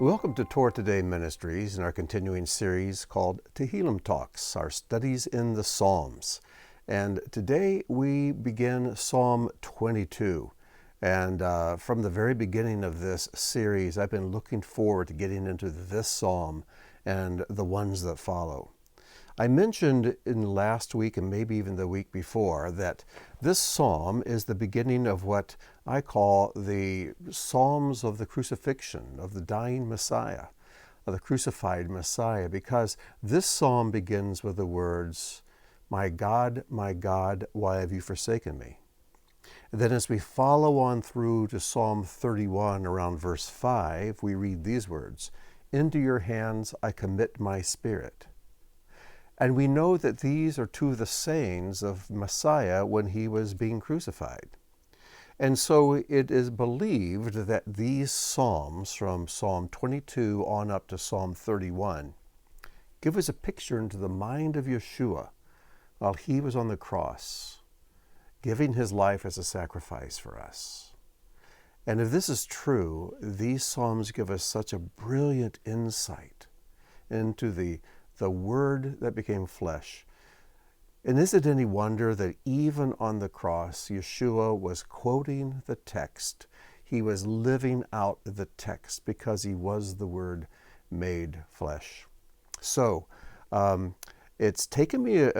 Welcome to Torah Today Ministries and our continuing series called Tehillim Talks, our studies in the Psalms. And today we begin Psalm 22. And from the very beginning of this series, I've been looking forward to getting into this psalm and the ones that follow. I mentioned in last week and maybe even the week before that this psalm is the beginning of what I call the Psalms of the crucifixion, of the dying Messiah, of the crucified Messiah, because this psalm begins with the words, my God, why have you forsaken me?" And then as we follow on through to Psalm 31 around verse 5, we read these words, "Into your hands I commit my spirit." And we know that these are two of the sayings of Messiah when he was being crucified. And so it is believed that these psalms from Psalm 22 on up to Psalm 31 give us a picture into the mind of Yeshua while he was on the cross, giving his life as a sacrifice for us. And if this is true, these psalms give us such a brilliant insight into the Word that became flesh. And is it any wonder that even on the cross, Yeshua was quoting the text. He was living out the text because he was the Word made flesh. So it's taken me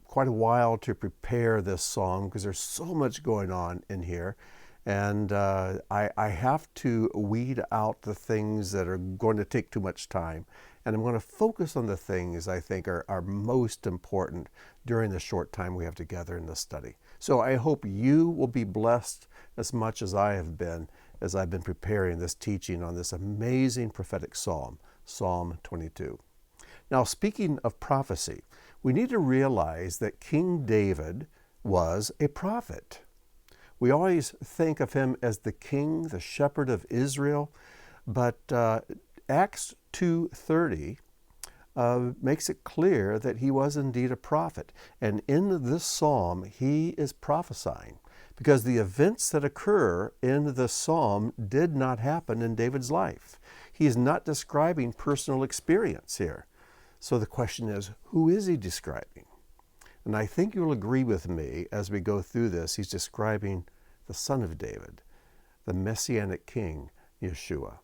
quite a while to prepare this psalm because there's so much going on in here. And I have to weed out the things that are going to take too much time. And I'm going to focus on the things I think are most important during the short time we have together in this study. So I hope you will be blessed as much as I have been as I've been preparing this teaching on this amazing prophetic psalm, Psalm 22. Now, speaking of prophecy, we need to realize that King David was a prophet. We always think of him as the king, the shepherd of Israel, but Acts 2:30 makes it clear that he was indeed a prophet. And in this psalm, he is prophesying because the events that occur in the psalm did not happen in David's life. He is not describing personal experience here. So the question is, who is he describing? And I think you'll agree with me as we go through this. He's describing the Son of David, the Messianic King, Yeshua.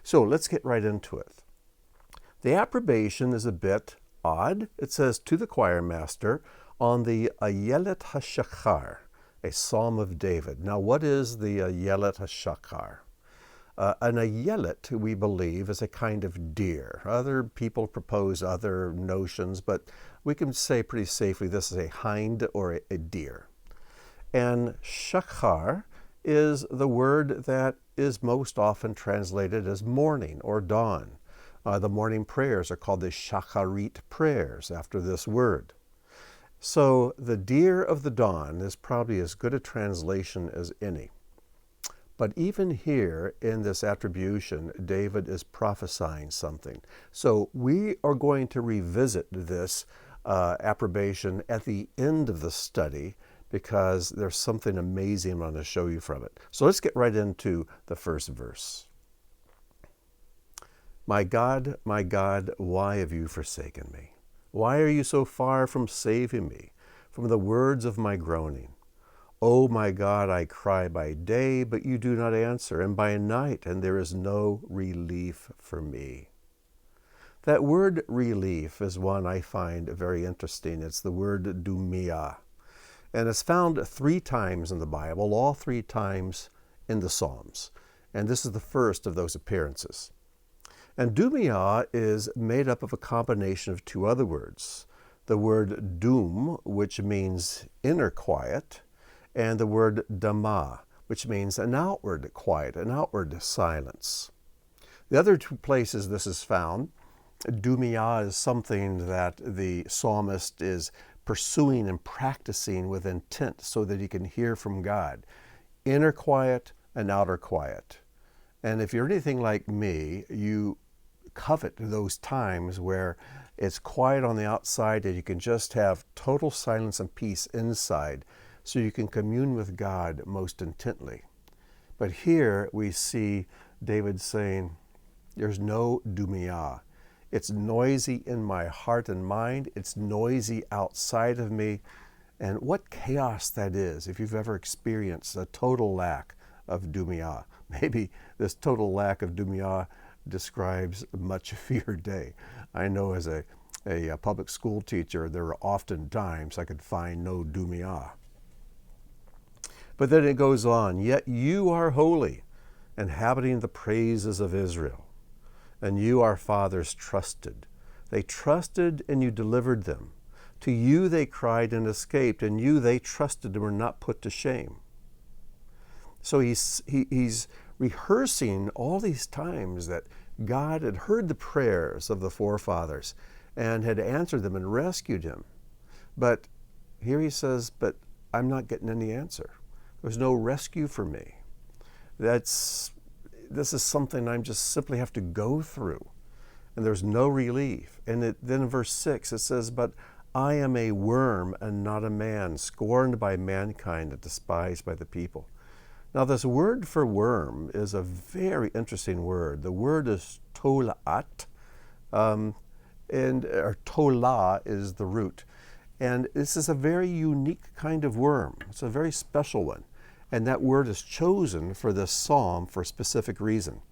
So let's get right into it. The approbation is a bit odd. It says, to the choir master on the Ayelet HaShachar, a psalm of David. Now, what is the Ayelet HaShachar? An ayelet, we believe, is a kind of deer. Other people propose other notions, but we can say pretty safely this is a hind or a deer. And shachar is the word that is most often translated as morning or dawn. The morning prayers are called the shacharit prayers after this word. So the deer of the dawn is probably as good a translation as any. But even here in this attribution, David is prophesying something. So we are going to revisit this approbation at the end of the study because there's something amazing I'm going to show you from it. So let's get right into the first verse. My God, why have you forsaken me? Why are you so far from saving me from the words of my groaning? Oh my God, I cry by day, but you do not answer, and by night, and there is no relief for me. That word relief is one I find very interesting. It's the word dumia. And it's found 3 times in the Bible, all 3 times in the Psalms. And this is the first of those appearances. And dumia is made up of a combination of 2 other words. The word dum, which means inner quiet, and the word dama, which means an outward quiet, an outward silence. The other 2 places this is found, dumia is something that the psalmist is pursuing and practicing with intent so that he can hear from God. Inner quiet and outer quiet. And if you're anything like me, you covet those times where it's quiet on the outside and you can just have total silence and peace inside so you can commune with God most intently. But here we see David saying, There's no dumia. It's noisy in my heart and mind. It's noisy outside of me. And what chaos that is if you've ever experienced a total lack of dumia. Maybe this total lack of dumia describes much of your day. I know as a public school teacher, there were often times I could find no dumia. But then it goes on, yet you are holy, inhabiting the praises of Israel. And you, our fathers, trusted. They trusted and you delivered them. To you they cried and escaped, and you they trusted and were not put to shame. So he's rehearsing all these times that God had heard the prayers of the forefathers and had answered them and rescued him. But here he says, but I'm not getting any answer. There's no rescue for me. This is something I just simply have to go through. And there's no relief. And then in verse 6 it says, but I am a worm and not a man, scorned by mankind and despised by the people. Now this word for worm is a very interesting word. The word is tolat, or tola is the root. And this is a very unique kind of worm. It's a very special one. And that word is chosen for this psalm for a specific reason.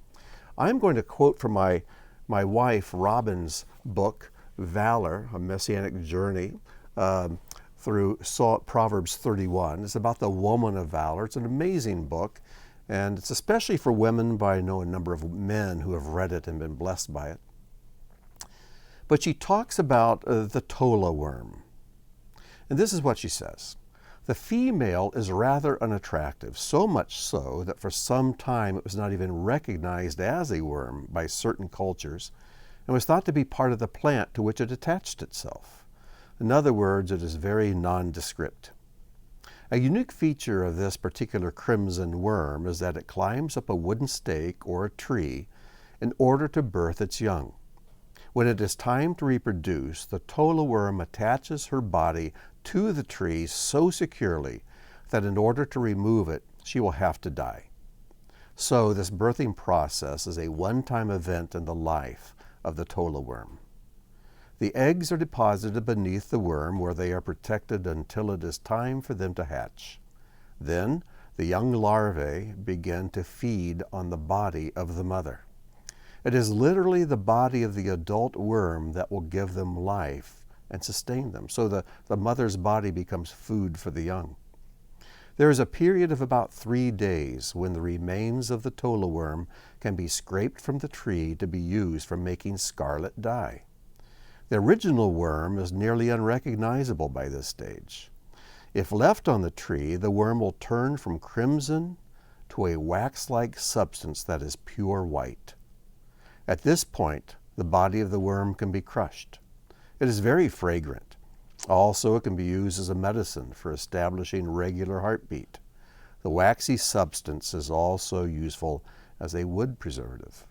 I'm going to quote from my wife Robin's book, Valor, a Messianic Journey through Proverbs 31. It's about the woman of valor. It's an amazing book, and it's especially for women, but I know a number of men who have read it and been blessed by it. But she talks about the tola worm. And this is what she says. The female is rather unattractive, so much so that for some time it was not even recognized as a worm by certain cultures and was thought to be part of the plant to which it attached itself. In other words, it is very nondescript. A unique feature of this particular crimson worm is that it climbs up a wooden stake or a tree in order to birth its young. When it is time to reproduce, the tola worm attaches her body to the tree so securely that in order to remove it, she will have to die. So this birthing process is a one-time event in the life of the tola worm. The eggs are deposited beneath the worm where they are protected until it is time for them to hatch. Then the young larvae begin to feed on the body of the mother. It is literally the body of the adult worm that will give them life and sustain them. So the mother's body becomes food for the young. There is a period of about 3 days when the remains of the tola worm can be scraped from the tree to be used for making scarlet dye. The original worm is nearly unrecognizable by this stage. If left on the tree, the worm will turn from crimson to a wax-like substance that is pure white. At this point, the body of the worm can be crushed. It is very fragrant. Also, it can be used as a medicine for establishing regular heartbeat. The waxy substance is also useful as a wood preservative.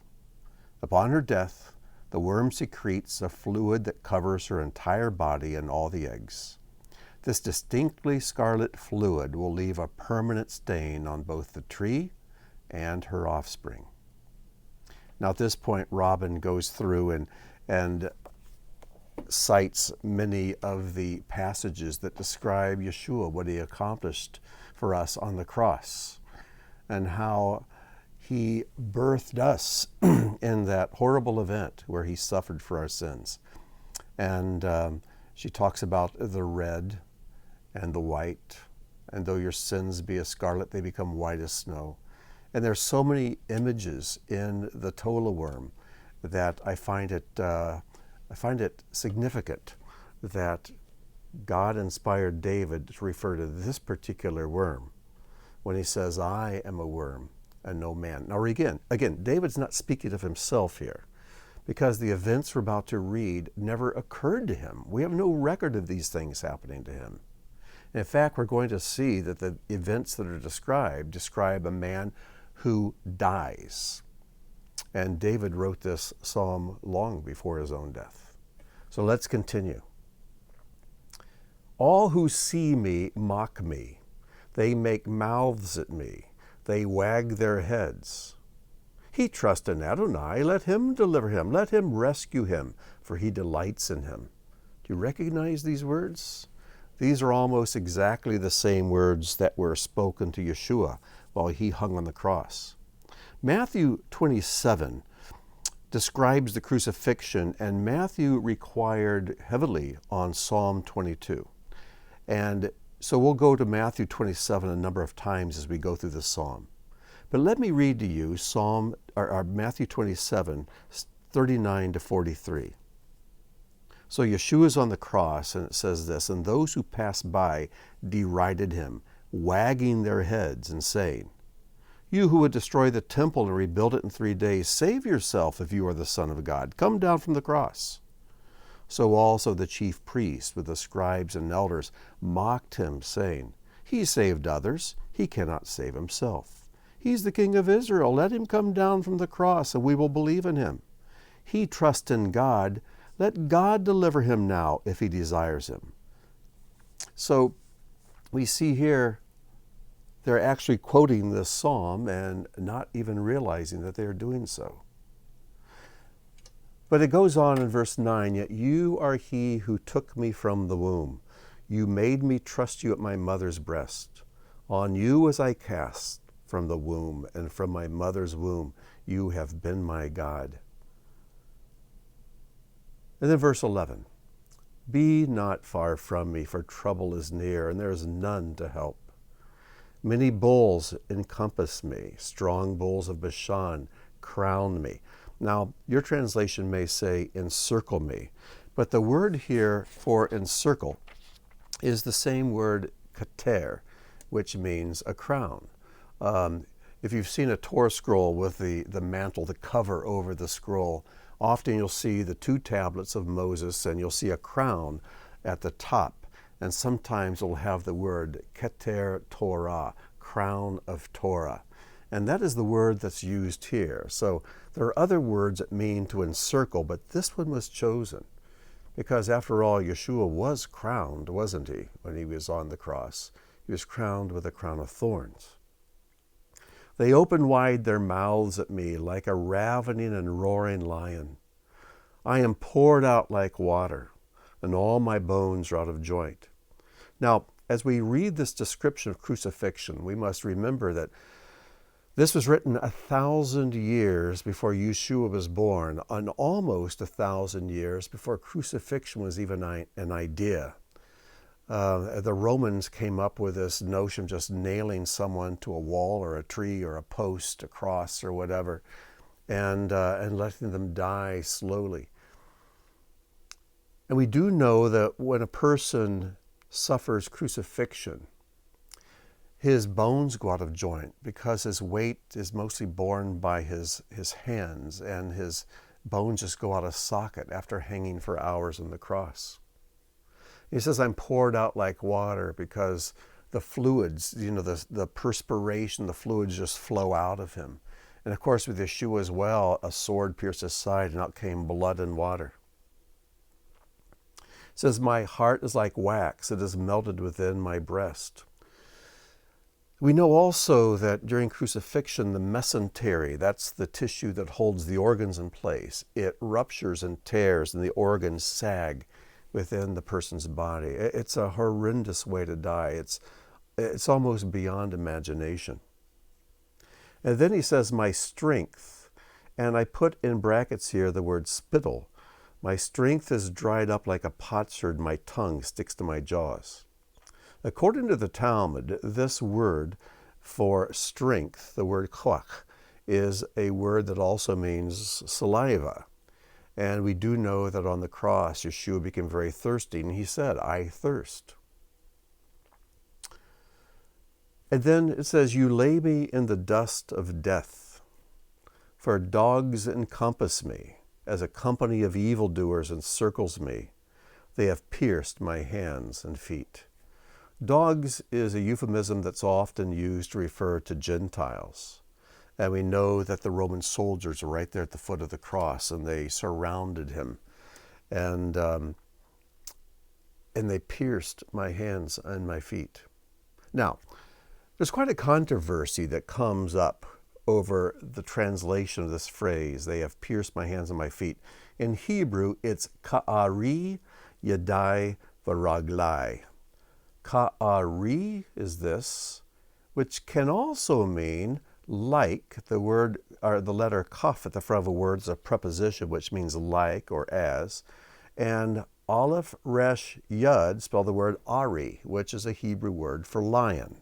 Upon her death, the worm secretes a fluid that covers her entire body and all the eggs. This distinctly scarlet fluid will leave a permanent stain on both the tree and her offspring. Now at this point, Robin goes through and cites many of the passages that describe Yeshua, what he accomplished for us on the cross, and how he birthed us in that horrible event where he suffered for our sins. And she talks about the red and the white, and though your sins be as scarlet, they become white as snow. And there's so many images in the tola worm that I find it significant that God inspired David to refer to this particular worm when he says, I am a worm and no man. Now again, David's not speaking of himself here because the events we're about to read never occurred to him. We have no record of these things happening to him. In fact, we're going to see that the events that are describe a man who dies. And David wrote this psalm long before his own death. So let's continue. All who see me mock me. They make mouths at me. They wag their heads. He trusts in Adonai. Let him deliver him. Let him rescue him, for he delights in him. Do you recognize these words? These are almost exactly the same words that were spoken to Yeshua while he hung on the cross. Matthew 27 describes the crucifixion, and Matthew required heavily on Psalm 22. And so we'll go to Matthew 27 a number of times as we go through the psalm. But let me read to you Matthew 27, 39 to 43. So Yeshua is on the cross, and it says this, "And those who passed by derided him, wagging their heads and saying, 'You who would destroy the temple and rebuild it in 3 days, save yourself if you are the Son of God. Come down from the cross.' So also the chief priests with the scribes and elders mocked him, saying, 'He saved others. He cannot save himself. He's the King of Israel. Let him come down from the cross, and we will believe in him. He trusts in God. Let God deliver him now if he desires him.'" So we see here they're actually quoting this psalm and not even realizing that they are doing so. But it goes on in verse 9, "Yet you are he who took me from the womb. You made me trust you at my mother's breast. On you was I cast from the womb, and from my mother's womb you have been my God." And then verse 11, "Be not far from me, for trouble is near, and there is none to help. Many bulls encompass me, strong bulls of Bashan crown me." Now, your translation may say encircle me, but the word here for encircle is the same word keter, which means a crown. If you've seen a Torah scroll with the mantle, the cover over the scroll, often you'll see the 2 tablets of Moses, and you'll see a crown at the top. And sometimes it'll have the word keter Torah, crown of Torah. And that is the word that's used here. So there are other words that mean to encircle, but this one was chosen. Because after all, Yeshua was crowned, wasn't he, when he was on the cross? He was crowned with a crown of thorns. "They open wide their mouths at me like a ravening and roaring lion. I am poured out like water, and all my bones are out of joint." Now, as we read this description of crucifixion, we must remember that this was written 1,000 years before Yeshua was born, and almost 1,000 years before crucifixion was even an idea. The Romans came up with this notion of just nailing someone to a wall or a tree or a post, a cross or whatever, and letting them die slowly. And we do know that when a person suffers crucifixion, his bones go out of joint because his weight is mostly borne by his hands, and his bones just go out of socket after hanging for hours on the cross. He says, "I'm poured out like water," because the fluids, the perspiration, the fluids just flow out of him. And of course with Yeshua as well, a sword pierced his side and out came blood and water. It says, "My heart is like wax, it is melted within my breast." We know also that during crucifixion, the mesentery, that's the tissue that holds the organs in place, it ruptures and tears and the organs sag within the person's body. It's a horrendous way to die. It's almost beyond imagination. And then he says, "My strength," and I put in brackets here the word spittle. "My strength is dried up like a potsherd, my tongue sticks to my jaws." According to the Talmud, this word for strength, the word koach, is a word that also means saliva. And we do know that on the cross, Yeshua became very thirsty, and he said, "I thirst." And then it says, "You lay me in the dust of death, for dogs encompass me, as a company of evildoers encircles me. They have pierced my hands and feet." Dogs is a euphemism that's often used to refer to Gentiles. And we know that the Roman soldiers were right there at the foot of the cross, and they surrounded him. And they pierced my hands and my feet. Now, there's quite a controversy that comes up over the translation of this phrase. They have pierced my hands and my feet. In Hebrew, it's ka'ari yadai v'raglai. Ka'ari is this, which can also mean like. The word, or the letter kaf at the front of a word is a preposition which means like or as. And Aleph Resh Yud spell the word Ari, which is a Hebrew word for lion.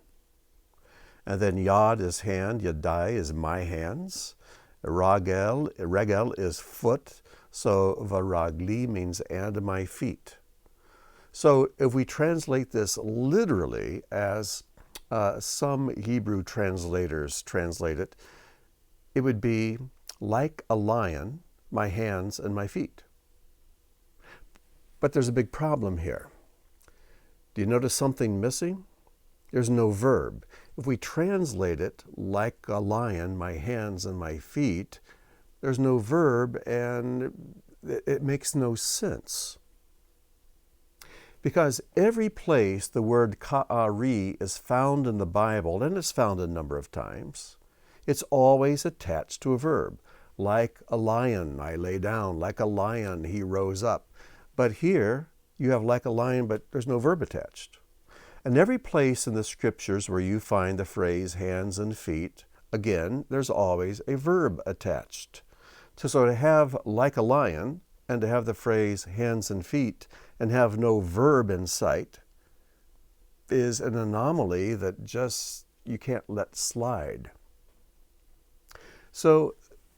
And then Yad is hand, Yadai is my hands. Regel is foot, so Varagli means and my feet. So if we translate this literally as some Hebrew translators translate it, it would be like a lion, my hands and my feet. But there's a big problem here. Do you notice something missing? There's no verb. If we translate it like a lion, my hands and my feet, there's no verb and it makes no sense. Because every place the word ka'ari is found in the Bible, and it's found a number of times, it's always attached to a verb. Like a lion, I lay down. Like a lion, he rose up. But here, you have like a lion, but there's no verb attached. And every place in the scriptures where you find the phrase hands and feet, again, there's always a verb attached. So to have like a lion and to have the phrase hands and feet and have no verb in sight is an anomaly that just you can't let slide. So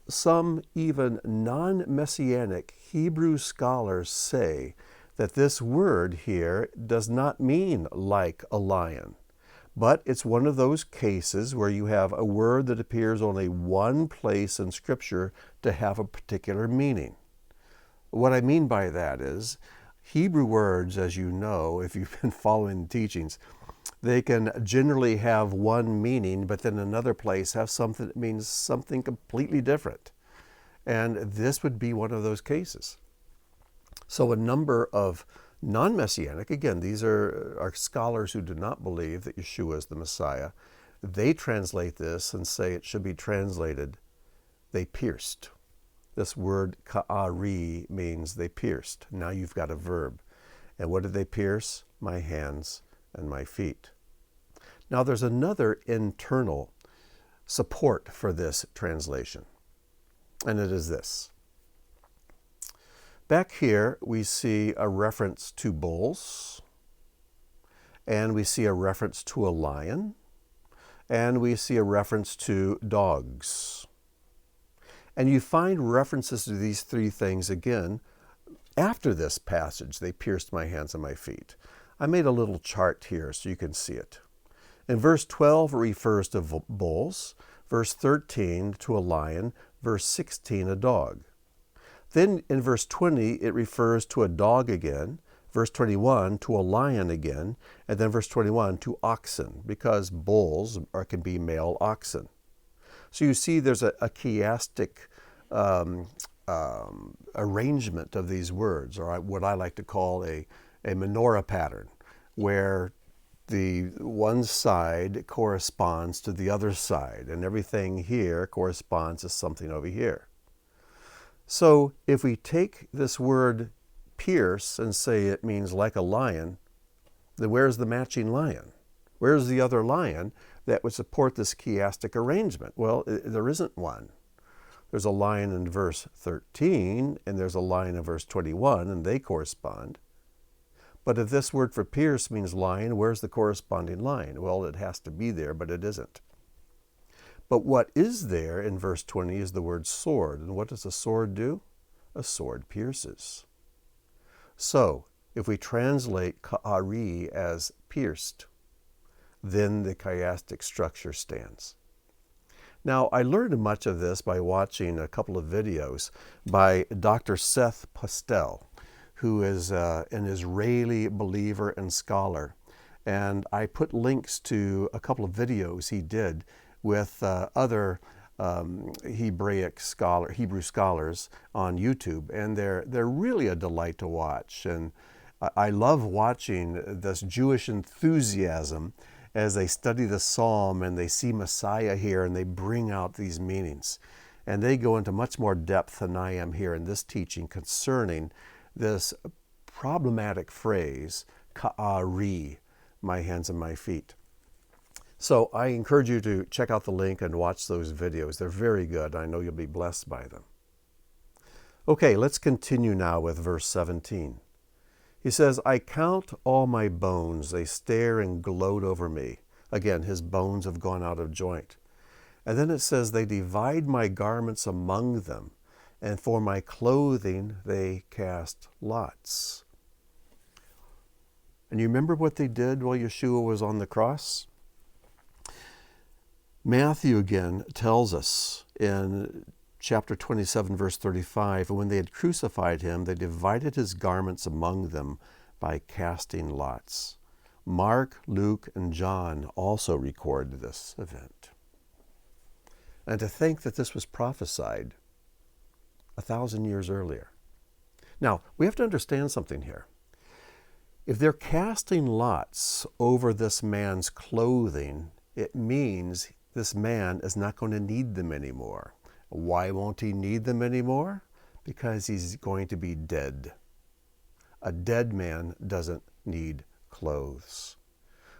some even non-Messianic Hebrew scholars say that this word here does not mean like a lion, but it's one of those cases where you have a word that appears only one place in Scripture to have a particular meaning. What I mean by that is, Hebrew words, as you know, if you've been following the teachings, they can generally have one meaning, but then another place have something that means something completely different. And this would be one of those cases. So a number of non-Messianic, again, these are scholars who do not believe that Yeshua is the Messiah, they translate this and say it should be translated, they pierced. This word ka'ari means they pierced. Now you've got a verb. And what did they pierce? My hands and my feet. Now there's another internal support for this translation, and it is this. Back here we see a reference to bulls, and we see a reference to a lion, and we see a reference to dogs. And you find references to these three things again after this passage, they pierced my hands and my feet. I made a little chart here so you can see it. In verse 12, it refers to bulls. Verse 13, to a lion. Verse 16, a dog. Then in verse 20, it refers to a dog again. Verse 21, to a lion again. And then verse 21, to oxen, because bulls can be male oxen. So you see there's a chiastic arrangement of these words, or what I like to call a menorah pattern, where the one side corresponds to the other side, and everything here corresponds to something over here. So if we take this word pierce and say it means like a lion, then where's the matching lion? Where's the other lion that would support this chiastic arrangement? Well, there isn't one. There's a lion in verse 13, and there's a lion in verse 21, and they correspond. But if this word for pierce means lion, where's the corresponding lion? Well, it has to be there, but it isn't. But what is there in verse 20 is the word sword. And what does a sword do? A sword pierces. So, if we translate ka'ari as pierced, then the chiastic structure stands. Now, I learned much of this by watching a couple of videos by Dr. Seth Postel, who is an Israeli believer and scholar. And I put links to a couple of videos he did with other Hebrew scholars on YouTube, and they're really a delight to watch. And I love watching this Jewish enthusiasm as they study the psalm and they see Messiah here and they bring out these meanings. And they go into much more depth than I am here in this teaching concerning this problematic phrase, ka'ari, my hands and my feet. So I encourage you to check out the link and watch those videos. They're very good. I know you'll be blessed by them. Okay, let's continue now with verse 17. He says, I count all my bones. They stare and gloat over me. Again, his bones have gone out of joint. And then it says, they divide my garments among them, and for my clothing they cast lots. And you remember what they did while Yeshua was on the cross? Matthew again tells us in chapter 27, verse 35, when they had crucified him, they divided his garments among them by casting lots. Mark, Luke, and John also record this event. And to think that this was prophesied 1,000 years earlier. Now, we have to understand something here. If they're casting lots over this man's clothing, it means this man is not going to need them anymore. Why won't he need them anymore? Because he's going to be dead. A dead man doesn't need clothes.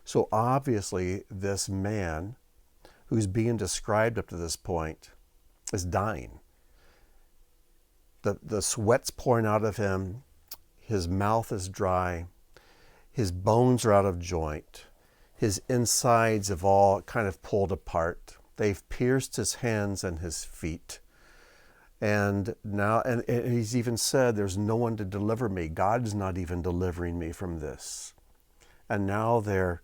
So obviously this man who's being described up to this point is dying. The sweat's pouring out of him. His mouth is dry. His bones are out of joint. His insides have all kind of pulled apart. They've pierced his hands and his feet. And now, and he's even said, there's no one to deliver me. God's not even delivering me from this. And now they're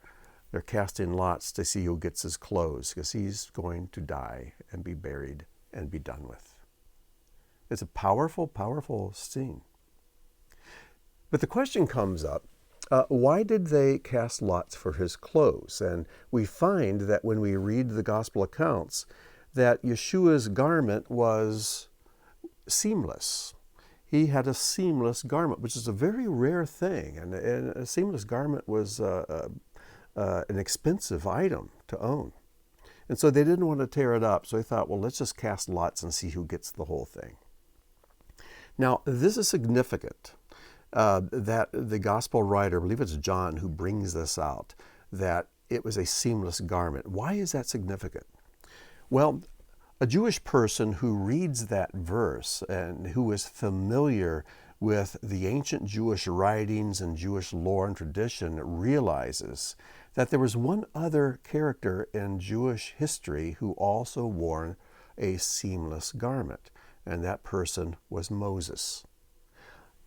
casting lots to see who gets his clothes, because he's going to die and be buried and be done with. It's a powerful, powerful scene. But the question comes up, why did they cast lots for his clothes? And we find that when we read the gospel accounts, that Yeshua's garment was seamless. He had a seamless garment, which is a very rare thing. And a seamless garment was an expensive item to own. And so they didn't want to tear it up. So they thought, well, let's just cast lots and see who gets the whole thing. Now, this is significant. That the gospel writer, I believe it's John, who brings this out, that it was a seamless garment. Why is that significant? Well, a Jewish person who reads that verse and who is familiar with the ancient Jewish writings and Jewish lore and tradition realizes that there was one other character in Jewish history who also wore a seamless garment, and that person was Moses.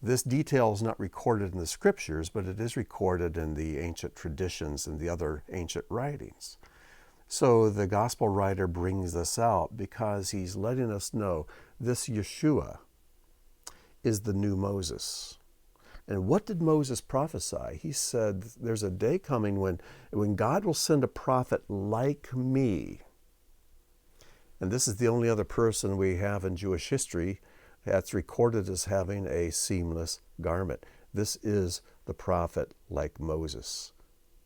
This detail is not recorded in the scriptures, but it is recorded in the ancient traditions and the other ancient writings. So the gospel writer brings this out because he's letting us know this Yeshua is the new Moses. And what did Moses prophesy? He said, there's a day coming when God will send a prophet like me. And this is the only other person we have in Jewish history that's recorded as having a seamless garment. This is the prophet like Moses,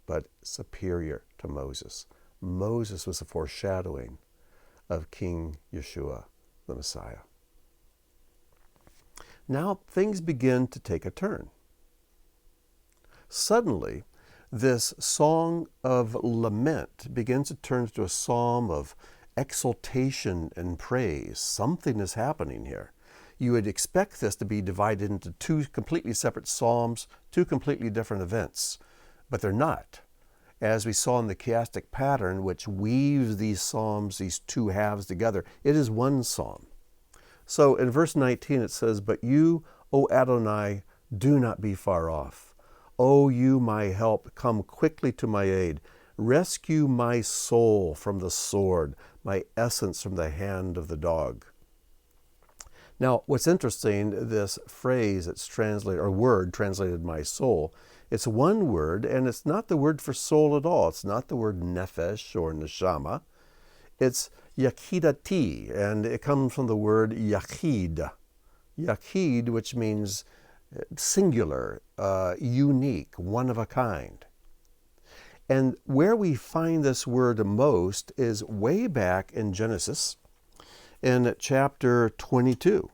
but superior to Moses. Moses was a foreshadowing of King Yeshua, the Messiah. Now things begin to take a turn. Suddenly, this song of lament begins to turn into a psalm of exaltation and praise. Something is happening here. You would expect this to be divided into two completely separate psalms, two completely different events, but they're not. As we saw in the chiastic pattern, which weaves these psalms, these two halves together, it is one psalm. So in verse 19 it says, but you, O Adonai, do not be far off. O you, my help, come quickly to my aid. Rescue my soul from the sword, my essence from the hand of the dog. Now, what's interesting, this phrase, it's translated, or word translated my soul, it's one word, and it's not the word for soul at all. It's not the word nefesh or neshama. It's yakidati, and it comes from the word yachid. Yachid, which means singular, unique, one of a kind. And where we find this word most is way back in Genesis in chapter 22.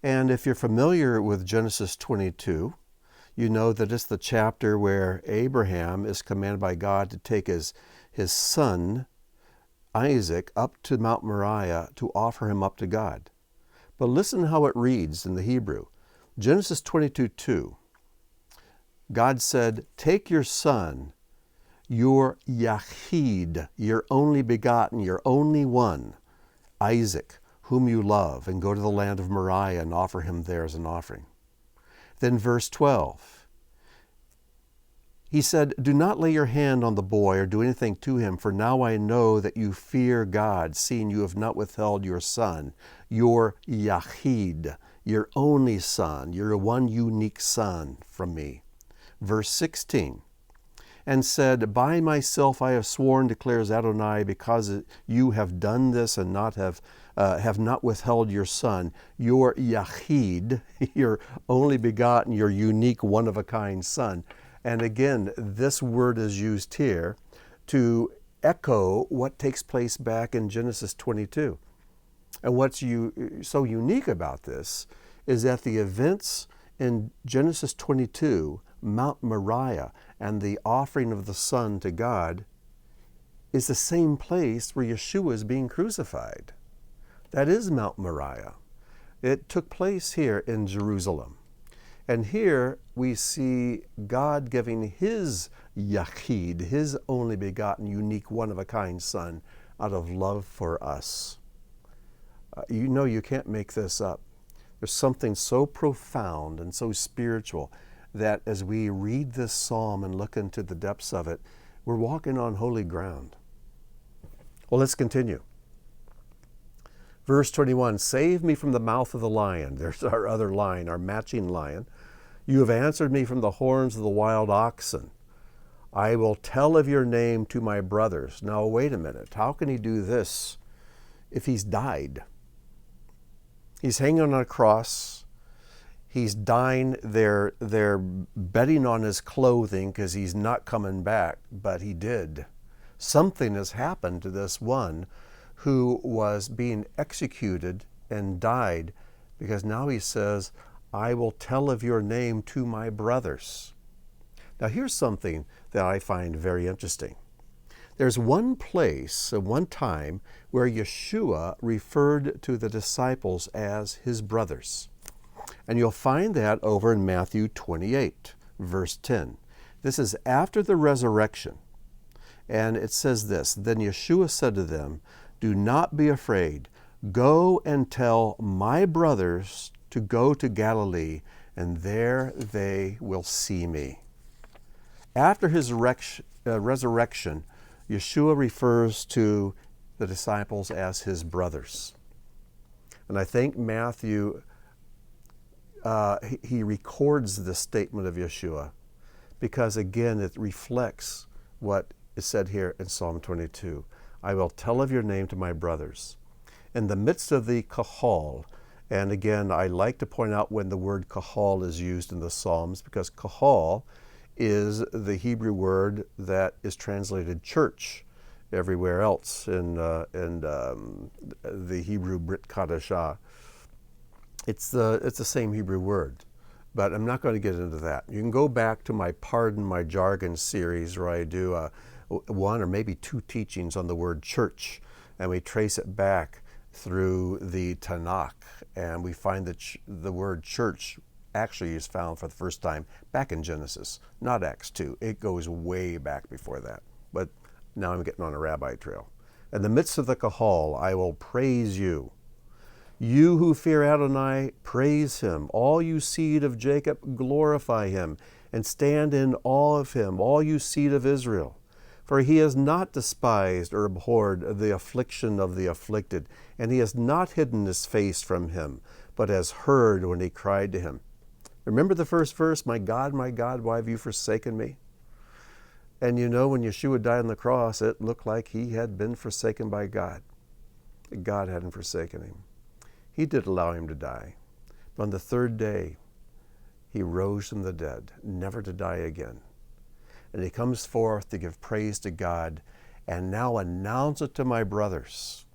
And if you're familiar with Genesis 22, you know that it's the chapter where Abraham is commanded by God to take his son, Isaac, up to Mount Moriah to offer him up to God. But listen how it reads in the Hebrew. Genesis 22:2. God said, "Take your son, your Yachid, your only begotten, your only one, Isaac, whom you love, and go to the land of Moriah and offer him there as an offering." Then verse 12. He said, "Do not lay your hand on the boy or do anything to him, for now I know that you fear God, seeing you have not withheld your son, your Yachid, your only son, your one unique son from me." Verse 16. And said, "By myself I have sworn, declares Adonai, because you have done this and have not withheld your son, your Yachid, your only begotten, your unique one-of-a-kind son." And again, this word is used here to echo what takes place back in Genesis 22. And what's so unique about this is that the events in Genesis 22, Mount Moriah, and the offering of the Son to God is the same place where Yeshua is being crucified. That is Mount Moriah. It took place here in Jerusalem. And here we see God giving his Yachid, his only begotten, unique, one-of-a-kind son, out of love for us. You know you can't make this up. There's something so profound and so spiritual that as we read this psalm and look into the depths of it, we're walking on holy ground. Well, let's continue. Verse 21, "Save me from the mouth of the lion." There's our other lion, our matching lion. "You have answered me from the horns of the wild oxen. I will tell of your name to my brothers." Now, wait a minute. How can he do this if he's died? He's hanging on a cross. He's dying. They're betting on his clothing because he's not coming back, but he did. Something has happened to this one who was being executed and died, because now he says, "I will tell of your name to my brothers." Now here's something that I find very interesting. There's one place and one time where Yeshua referred to the disciples as his brothers. And you'll find that over in Matthew 28, verse 10. This is after the resurrection. And it says this, "Then Yeshua said to them, 'Do not be afraid. Go and tell my brothers to go to Galilee, and there they will see me.'" After his resurrection, Yeshua refers to the disciples as his brothers. And I think Matthew, he records this statement of Yeshua because, again, it reflects what is said here in Psalm 22. "I will tell of your name to my brothers." In the midst of the kahal, and again, I like to point out when the word kahal is used in the Psalms, because kahal is the Hebrew word that is translated church everywhere else in the Hebrew Brit Kadashah. It's the same Hebrew word, but I'm not going to get into that. You can go back to my Pardon My Jargon series where I do one or maybe two teachings on the word church, and we trace it back through the Tanakh, and we find that the word church actually is found for the first time back in Genesis, not Acts 2. It goes way back before that. But now I'm getting on a rabbi trail. "In the midst of the kahal, I will praise you. You who fear Adonai, praise him. All you seed of Jacob, glorify him, and stand in awe of him, all you seed of Israel. For he has not despised or abhorred the affliction of the afflicted, and he has not hidden his face from him, but has heard when he cried to him." Remember the first verse, my God, why have you forsaken me?" And you know, when Yeshua died on the cross, it looked like he had been forsaken by God. God hadn't forsaken him. He did allow him to die. But on the third day, he rose from the dead, never to die again. And he comes forth to give praise to God, and now announce it to my brothers.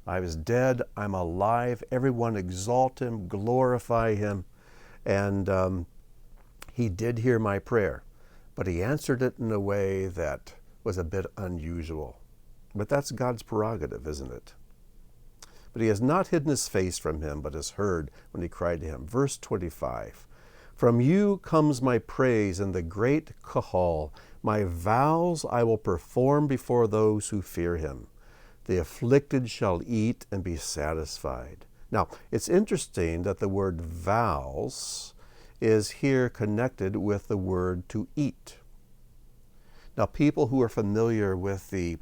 I was dead, I'm alive. Everyone exalt him, glorify him. And he did hear my prayer, but he answered it in a way that was a bit unusual. But that's God's prerogative, isn't it? But he has not hidden his face from him, but has heard when he cried to him. Verse 25, from you comes my praise in the great Kahal. My vows I will perform before those who fear him. The afflicted shall eat and be satisfied. Now, it's interesting that the word vows is here connected with the word to eat. Now, people who are familiar with the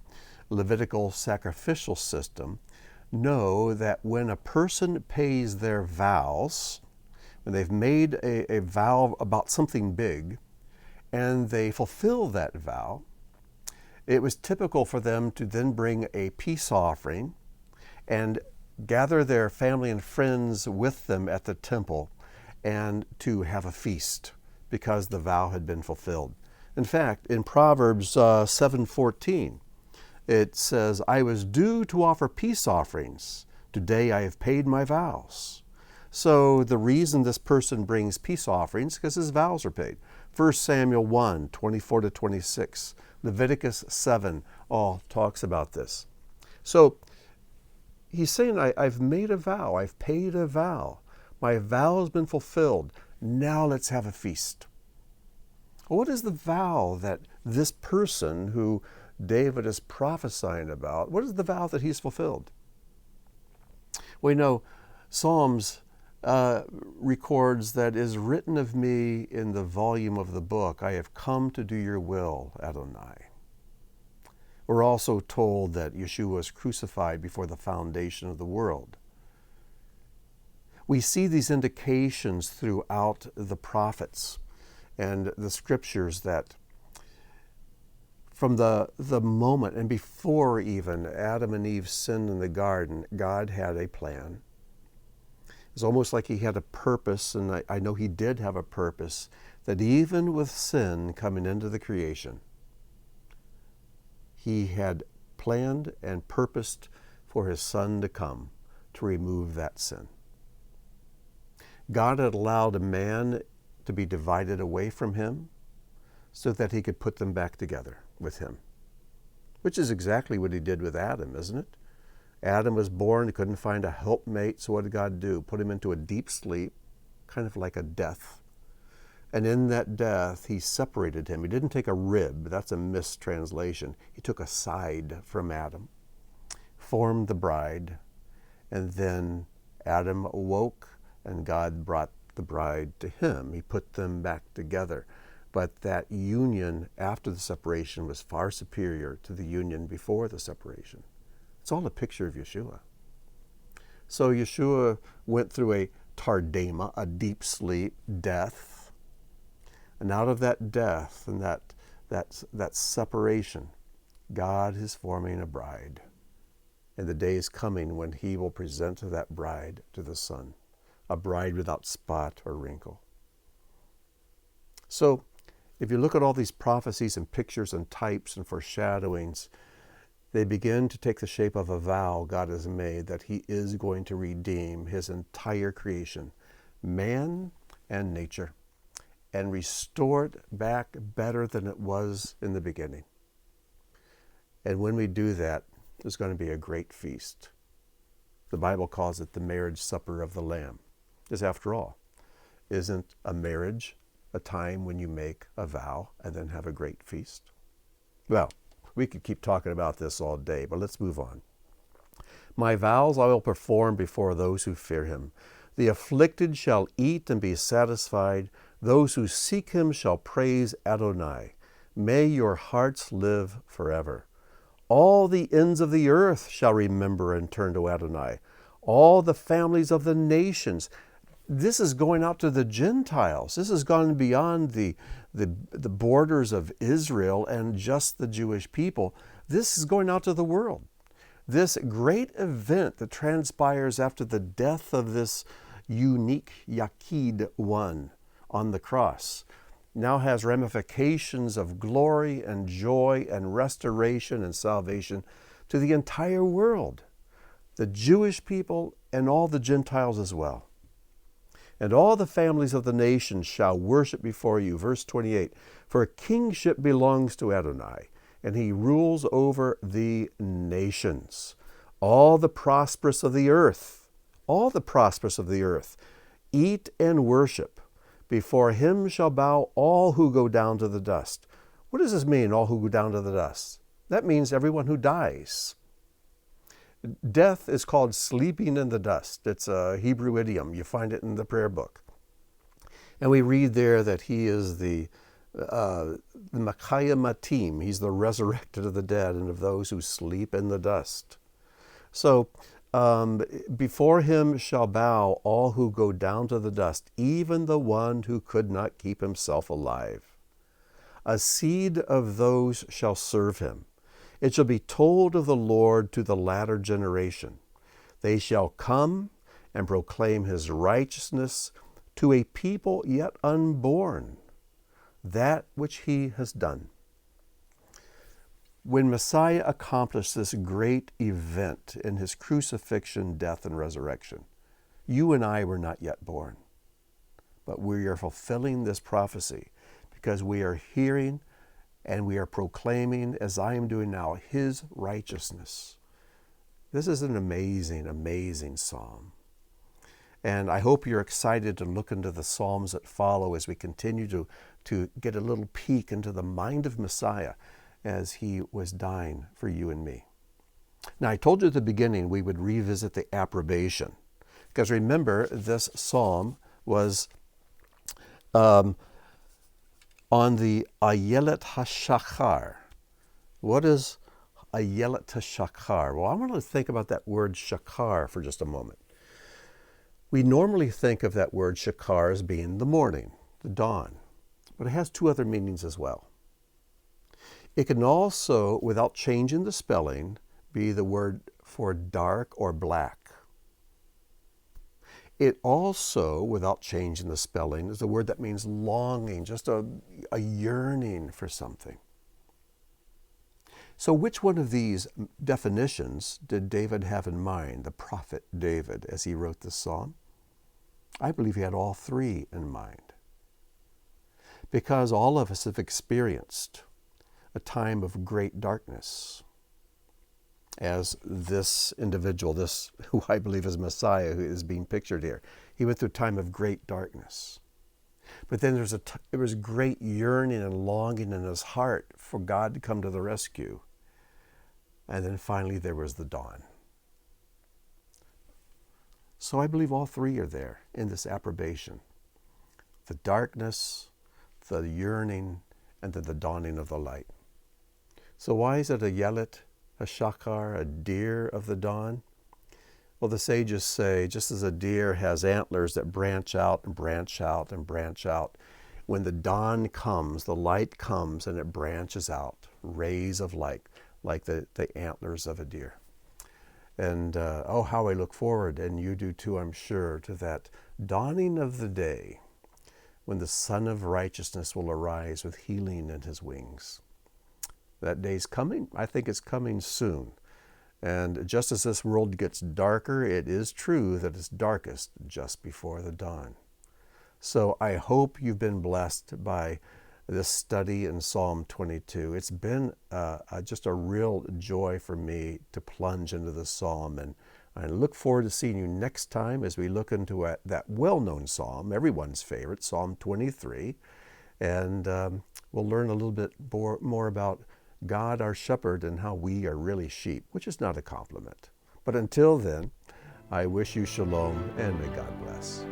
Levitical sacrificial system know that when a person pays their vows, when they've made a vow about something big, and they fulfill that vow, it was typical for them to then bring a peace offering and gather their family and friends with them at the temple and to have a feast because the vow had been fulfilled. In fact, in Proverbs 7:14, it says, I was due to offer peace offerings. Today I have paid my vows. So the reason this person brings peace offerings is because his vows are paid. 1 Samuel 1, 24-26, Leviticus 7, all talks about this. So he's saying, I've made a vow, I've paid a vow. My vow has been fulfilled. Now let's have a feast. What is the vow that this person who David is prophesying about, what is the vow that he's fulfilled? We know Psalms records that is written of me in the volume of the book, I have come to do your will, Adonai. We're also told that Yeshua was crucified before the foundation of the world. We see these indications throughout the prophets and the scriptures that from the moment and before even Adam and Eve sinned in the garden, God had a plan. It's almost like he had a purpose, and I know he did have a purpose, that even with sin coming into the creation, he had planned and purposed for his Son to come to remove that sin. God had allowed a man to be divided away from him so that he could put them back together with him, which is exactly what he did with Adam, isn't it? Adam was born, he couldn't find a helpmate, so what did God do? Put him into a deep sleep, kind of like a death. And in that death, he separated him. He didn't take a rib, that's a mistranslation. He took a side from Adam, formed the bride, and then Adam awoke and God brought the bride to him. He put them back together. But that union after the separation was far superior to the union before the separation. It's all a picture of Yeshua. So Yeshua went through a tardema, a deep sleep, death. And out of that death and that separation, God is forming a bride. And the day is coming when he will present that bride to the Son, a bride without spot or wrinkle. So if you look at all these prophecies and pictures and types and foreshadowings, they begin to take the shape of a vow God has made that he is going to redeem his entire creation, man and nature, and restore it back better than it was in the beginning. And when we do that, there's going to be a great feast. The Bible calls it the marriage supper of the Lamb. Because after all, isn't a marriage a time when you make a vow and then have a great feast? Well, we could keep talking about this all day, but let's move on. My vows I will perform before those who fear him. The afflicted shall eat and be satisfied. Those who seek him shall praise Adonai. May your hearts live forever. All the ends of the earth shall remember and turn to Adonai. All the families of the nations. This is going out to the Gentiles. This has gone beyond the borders of Israel and just the Jewish people. This is going out to the world. This great event that transpires after the death of this unique Yaqid one on the cross now has ramifications of glory and joy and restoration and salvation to the entire world, the Jewish people and all the Gentiles as well. And all the families of the nations shall worship before you. Verse 28, for a kingship belongs to Adonai, and he rules over the nations. All the prosperous of the earth, eat and worship. Before him shall bow all who go down to the dust. What does this mean, all who go down to the dust? That means everyone who dies. Death is called sleeping in the dust. It's a Hebrew idiom. You find it in the prayer book. And we read there that he is the Makaya Matim. He's the resurrected of the dead and of those who sleep in the dust. So, before him shall bow all who go down to the dust, even the one who could not keep himself alive. A seed of those shall serve him. It shall be told of the Lord to the latter generation. They shall come and proclaim his righteousness to a people yet unborn, that which he has done. When Messiah accomplished this great event in his crucifixion, death, and resurrection, you and I were not yet born. But we are fulfilling this prophecy because we are hearing and we are proclaiming, as I am doing now, his righteousness. This is an amazing, amazing psalm. And I hope you're excited to look into the psalms that follow as we continue to get a little peek into the mind of Messiah as he was dying for you and me. Now, I told you at the beginning we would revisit the approbation. Because remember, this psalm was on the Ayelet HaShachar. What is Ayelet HaShachar? Well, I want to think about that word shachar for just a moment. We normally think of that word shachar as being the morning, the dawn. But it has two other meanings as well. It can also, without changing the spelling, be the word for dark or black. It also, without changing the spelling, is a word that means longing, just a yearning for something. So which one of these definitions did David have in mind, the prophet David, as he wrote this psalm? I believe he had all three in mind. Because all of us have experienced a time of great darkness. As this individual, this who I believe is Messiah, who is being pictured here, he went through a time of great darkness. But then there was great yearning and longing in his heart for God to come to the rescue. And then finally there was the dawn. So I believe all three are there in this approbation. The darkness, the yearning, and then the dawning of the light. So why is it a Yelet, a Shachar, a deer of the dawn? Well, the sages say, just as a deer has antlers that branch out and branch out and branch out, when the dawn comes, the light comes and it branches out, rays of light, like the antlers of a deer. And oh, how I look forward, and you do too, I'm sure, to that dawning of the day when the Son of Righteousness will arise with healing in his wings. That day's coming. I think it's coming soon. And just as this world gets darker, it is true that it's darkest just before the dawn. So I hope you've been blessed by this study in Psalm 22. It's been just a real joy for me to plunge into this psalm. And I look forward to seeing you next time as we look into that well-known psalm, everyone's favorite, Psalm 23. And we'll learn a little bit more about God, our shepherd, and how we are really sheep, which is not a compliment. But until then, I wish you shalom and may God bless.